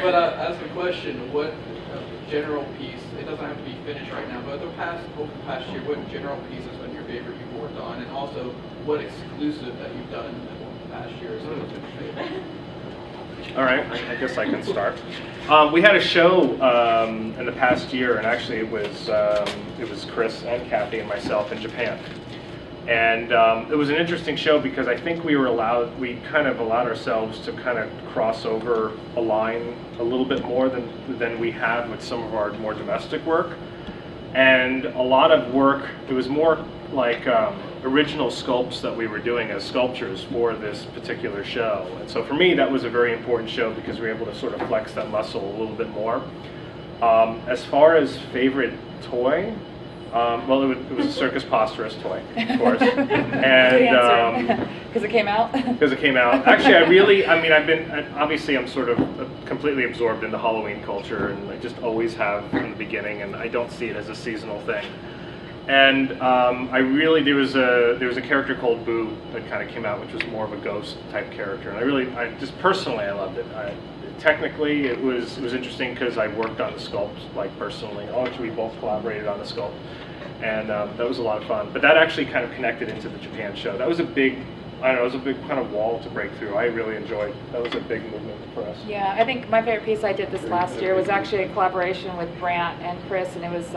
But ask a question, what general piece, it doesn't have to be finished right now, but over the past year, what general piece has been your favorite you've worked on? And also, what exclusive that you've done over the past year has been your favorite? All right, I guess I can start. We had a show in the past year, and actually it was Chris and Kathie and myself in Japan. And it was an interesting show because I think we kind of allowed ourselves to kind of cross over a line a little bit more than we have with some of our more domestic work. And a lot of work, it was more like original sculpts that we were doing as sculptures for this particular show. And so for me, that was a very important show because we were able to sort of flex that muscle a little bit more. As far as favorite toy, well, it was a Circus Posterus toy, of course. And because it came out? Because it came out. Actually, obviously I'm sort of completely absorbed into Halloween culture, and I just always have from the beginning, and I don't see it as a seasonal thing. And there was a character called Boo that kind of came out, which was more of a ghost type character, and I just personally I loved it. Technically, it was interesting because I worked on the sculpt personally. Actually, we both collaborated on the sculpt, and that was a lot of fun. But that actually kind of connected into the Japan show. That was a big, it was a big kind of wall to break through. I really enjoyed. That was a big movement for us. Yeah, I think my favorite piece I did this last year was actually a collaboration with Brandt and Chris, and it was.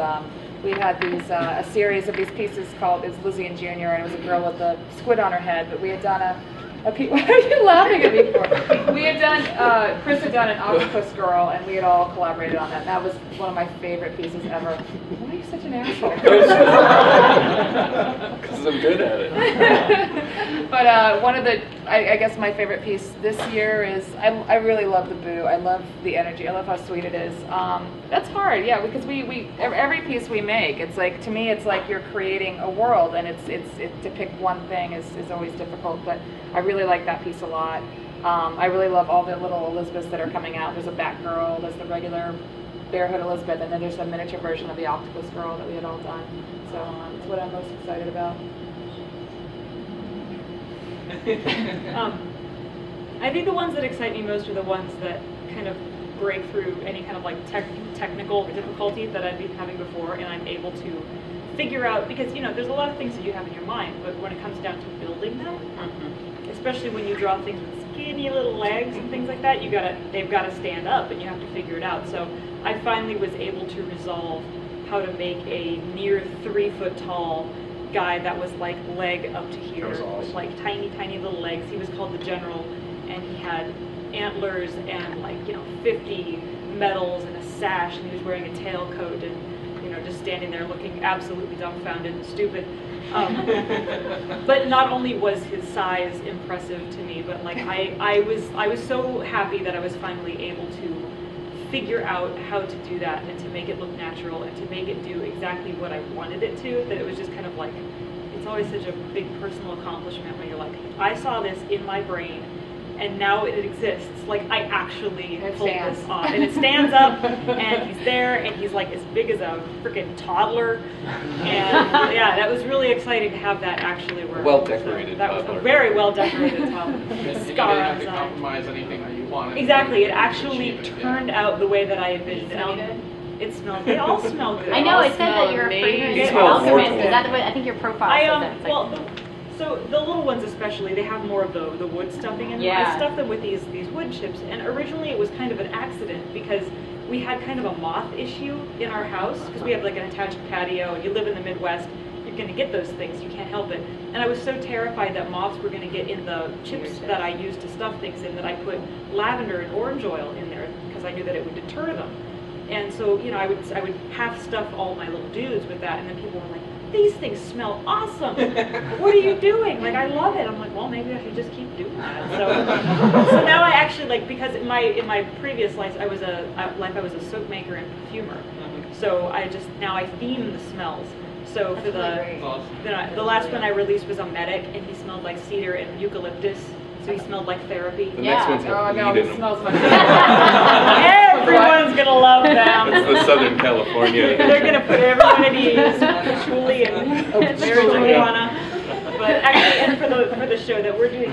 We had these a series of these pieces called, it was Lizzie and Junior, and it was a girl with a squid on her head, but we had done what are you laughing at me for? We had done, Chris had done an octopus girl, and we had all collaborated on that. And that was one of my favorite pieces ever. Why are you such an asshole? Because I'm good at it. But one of the, I guess my favorite piece this year is, I really love the Boo. I love the energy. I love how sweet it is. That's hard, yeah, because every piece we make, it's like, to me, it's like you're creating a world, and to pick one thing is always difficult, but I really like that piece a lot. I really love all the little Elizabeths that are coming out. There's a Batgirl, there's the regular Barehood Elizabeth, and then there's a miniature version of the Octopus Girl that we had all done. So it's what I'm most excited about. I think the ones that excite me most are the ones that kind of break through any kind of technical difficulty that I've been having before, and I'm able to figure out, because there's a lot of things that you have in your mind, but when it comes down to building them, especially when you draw things with skinny little legs and things like that, they've got to stand up, and you have to figure it out. So I finally was able to resolve how to make a near 3 foot tall guy that was like leg up to here, with like tiny little legs. He was called the General, and he had antlers and 50 medals and a sash, and he was wearing a tailcoat, and just standing there looking absolutely dumbfounded and stupid. But not only was his size impressive to me, but I was so happy that I was finally able to figure out how to do that and to make it look natural and to make it do exactly what I wanted it to, that it was just kind of it's always such a big personal accomplishment when you're like, I saw this in my brain and now it exists. I actually pulled this off. And it stands up, and he's there, and he's as big as a freaking toddler. And yeah, that was really exciting to have that actually work. Well decorated. So that was a very well decorated toddler. You didn't have to compromise anything that you wanted. Exactly. It actually turned out the way that I envisioned it. It smelled. They all smell good. I know. It says that you're a fragrance alchemist. Is that the way? I think your profile says that. So the little ones especially, they have more of the wood stuffing in them. Yeah. I stuffed them with these wood chips, and originally it was kind of an accident because we had kind of a moth issue in our house because we have an attached patio, and you live in the Midwest, you're going to get those things, you can't help it. And I was so terrified that moths were going to get in the chips that I used to stuff things in that I put lavender and orange oil in there because I knew that it would deter them. And so, I would half stuff all my little dudes with that, and then people were like, these things smell awesome. What are you doing? I love it. I'm like, well, maybe I should just keep doing that. So now I actually because in my previous life I was a soap maker and perfumer. So now I theme the smells. So for the last one I released was a medic, and he smelled like cedar and eucalyptus. So he smelled like therapy. The next one's no, it smells like everyone's gonna love them. It's the Southern California. They're gonna put everyone at ease, patchouli and marijuana. But actually, and for the show that we're doing,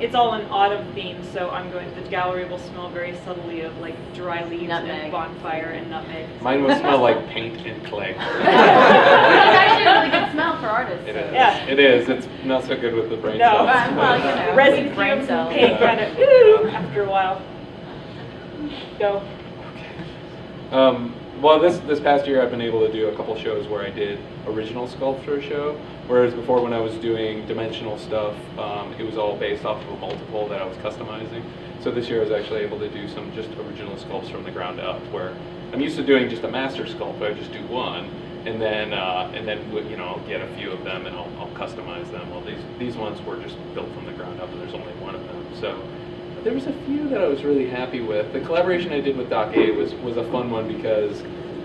it's all an autumn theme. So I'm going. The gallery will smell very subtly of like dry leaves and bonfire and nutmeg. Mine will smell like paint and clay. It's actually a really good smell for artists. It is. Yeah. It is. It's not so good with the brain No. cells. Well, you know, Resin brain fumes cells. and paint kind of ooh after a while. Go. Well, this past year I've been able to do a couple shows where I did original sculpture show, whereas before when I was doing dimensional stuff, it was all based off of a multiple that I was customizing. So this year I was actually able to do some just original sculpts from the ground up, where I'm used to doing just a master sculpt, but I just do one, and then you know, I'll get a few of them and I'll customize them. Well, these ones were just built from the ground up, and there's only one of them. So there was a few that I was really happy with. The collaboration I did with Doc A was a fun one, because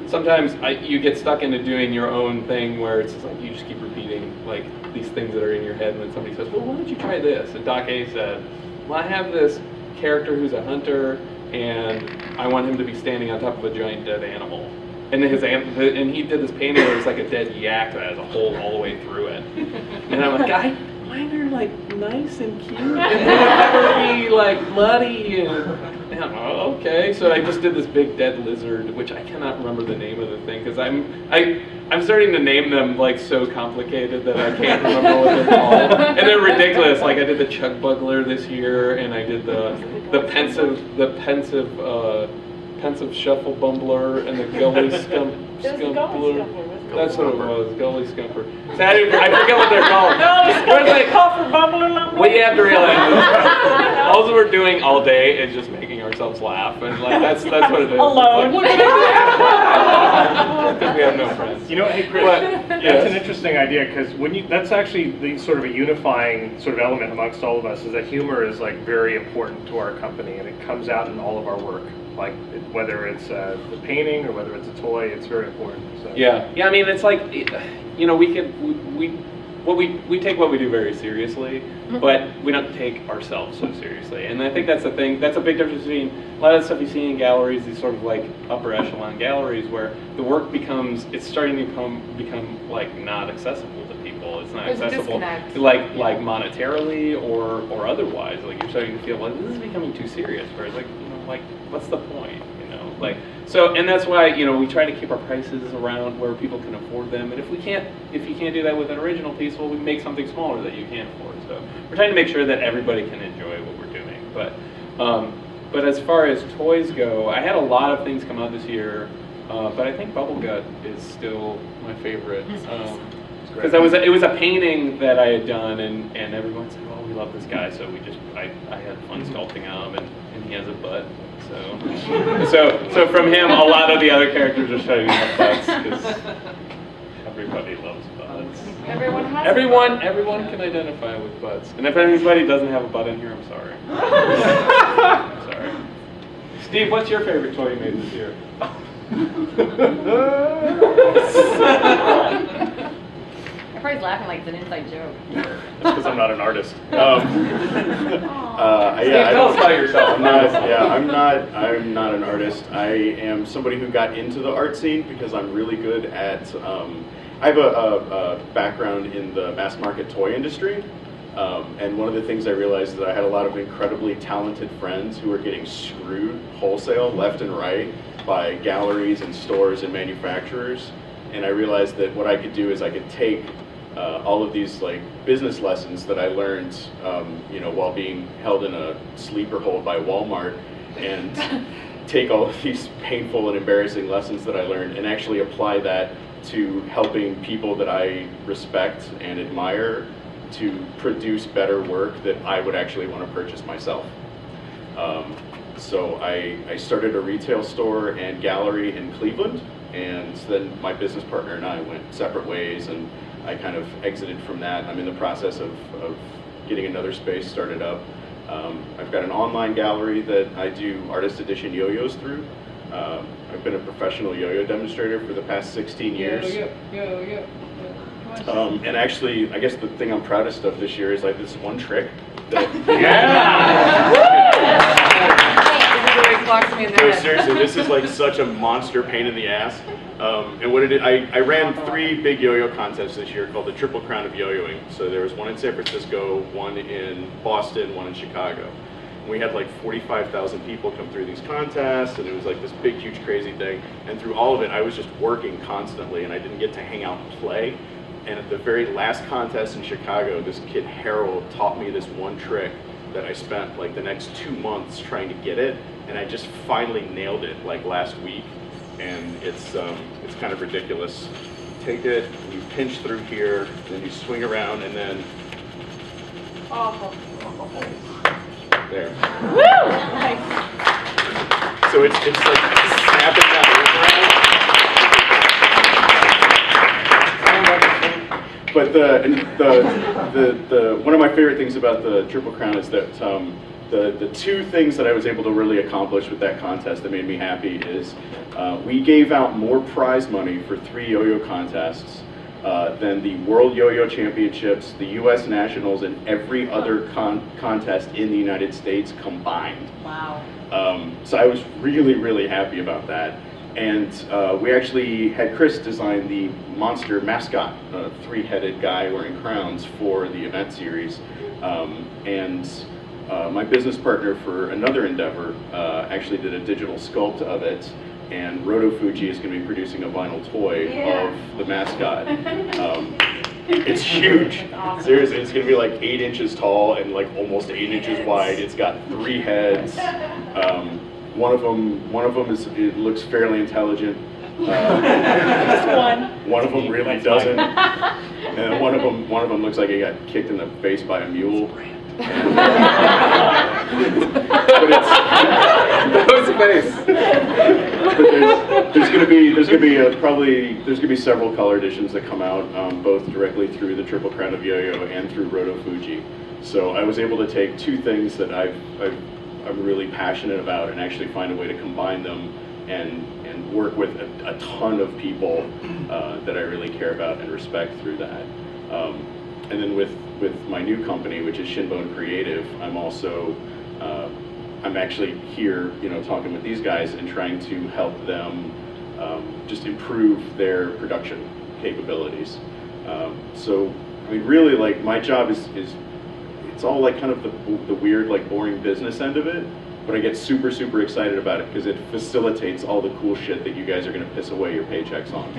sometimes you get stuck into doing your own thing where it's just like you just keep repeating like these things that are in your head, and then somebody says, well, why don't you try this? And Doc A said, well, I have this character who's a hunter, and I want him to be standing on top of a giant dead animal. And and he did this painting where it's like a dead yak that has a hole all the way through it. And I'm like, mine are like nice and cute, and they would never be like muddy. And I'm, oh, okay. So I just did this big dead lizard, which I cannot remember the name of the thing, because I'm starting to name them like so complicated that I can't remember what they're called, and they're ridiculous. Like I did the chug bugler this year, and I did the pensive shuffle bumbler, and the gully scumpler. That's what it was, gully scumper. So I forget what they're called. What you have to realize is all we're doing all day is just making ourselves laugh, and like that's what it is. Alone. Like, because we have no friends. You know, hey Chris, that's an interesting idea, because that's actually the sort of a unifying sort of element amongst all of us, is that humor is like very important to our company, and it comes out in all of our work. Like whether it's the painting or whether it's a toy, it's very important. So. Yeah. I mean, it's like, you know, we take what we do very seriously, but we don't take ourselves so seriously. And I think that's the thing. That's a big difference between a lot of the stuff you see in galleries, these sort of like upper echelon galleries, where the work it's starting to become like not accessible to people. It's not accessible like monetarily or otherwise. Like you're starting to feel like this is becoming too serious. Whereas like, you know, like what's the point? You know, like so, and that's why, you know, we try to keep our prices around where people can afford them. And if you can't do that with an original piece, well, we make something smaller that you can afford. So we're trying to make sure that everybody can enjoy what we're doing. But as far as toys go, I had a lot of things come out this year, but I think Bubble Gut is still my favorite. Because it was a painting that I had done, and everyone said, "Oh, we love this guy," so I had fun sculpting him, and he has a butt. So from him, a lot of the other characters are starting to have butts, because everybody loves butts. Everyone can identify with butts, and if anybody doesn't have a butt in here, I'm sorry. I'm sorry. Steve, what's your favorite toy you made this year? Everybody's laughing like it's an inside joke. That's because I'm not an artist. Tell us about yourself. I'm not an artist. I am somebody who got into the art scene because I'm really good at. I have a background in the mass market toy industry, and one of the things I realized is that I had a lot of incredibly talented friends who were getting screwed wholesale, left and right, by galleries and stores and manufacturers. And I realized that what I could do is I could take all of these like business lessons that I learned, you know, while being held in a sleeper hold by Walmart, and take all of these painful and embarrassing lessons that I learned and actually apply that to helping people that I respect and admire to produce better work that I would actually want to purchase myself. So I started a retail store and gallery in Cleveland, and then my business partner and I went separate ways, and I kind of exited from that. I'm in the process of getting another space started up. I've got an online gallery that I do artist edition yo-yos through. I've been a professional yo-yo demonstrator for the past 16 years. And actually, I guess the thing I'm proudest of this year is like this one trick that clocks me in the No, head. seriously, this is like such a monster pain in the ass. And what it is, I ran 3 big yo-yo contests this year called the Triple Crown of Yo-Yoing. So there was one in San Francisco, one in Boston, one in Chicago. And we had like 45,000 people come through these contests, and it was like this big, huge, crazy thing. And through all of it, I was just working constantly, and I didn't get to hang out and play. And at the very last contest in Chicago, this kid Harold taught me this one trick that I spent like the next 2 months trying to get it, and I just finally nailed it like last week. And it's kind of ridiculous. Take it, you pinch through here, then you swing around, and then there. Woo! Nice. So it's like snapping that around. But the one of my favorite things about the Triple Crown is that the 2 things that I was able to really accomplish with that contest that made me happy is we gave out more prize money for 3 yo-yo contests than the World Yo-Yo Championships, the U.S. Nationals, and every other contest in the United States combined. Wow. So I was really, really happy about that. And we actually had Chris design the monster mascot, a 3-headed guy wearing crowns for the event series. My business partner for another endeavor actually did a digital sculpt of it, and Roto Fuji is going to be producing a vinyl toy of the mascot. It's huge. Awesome. Seriously, it's going to be like 8 inches tall and like almost 8 inches wide. It's got 3 heads. One of them it looks fairly intelligent. Just one. One of them really doesn't. And one of them looks like he got kicked in the face by a mule. But there's going to be several color editions that come out, both directly through the Triple Crown of Yo-Yo and through Roto Fuji. So I was able to take 2 things that I'm really passionate about and actually find a way to combine them and work with a ton of people that I really care about and respect through that. And then with my new company, which is Shinbone Creative, I'm also I'm actually here, talking with these guys and trying to help them just improve their production capabilities. So I mean, really, like, my job is it's all like kind of the weird, like, boring business end of it, but I get super, super excited about it because it facilitates all the cool shit that you guys are going to piss away your paychecks on.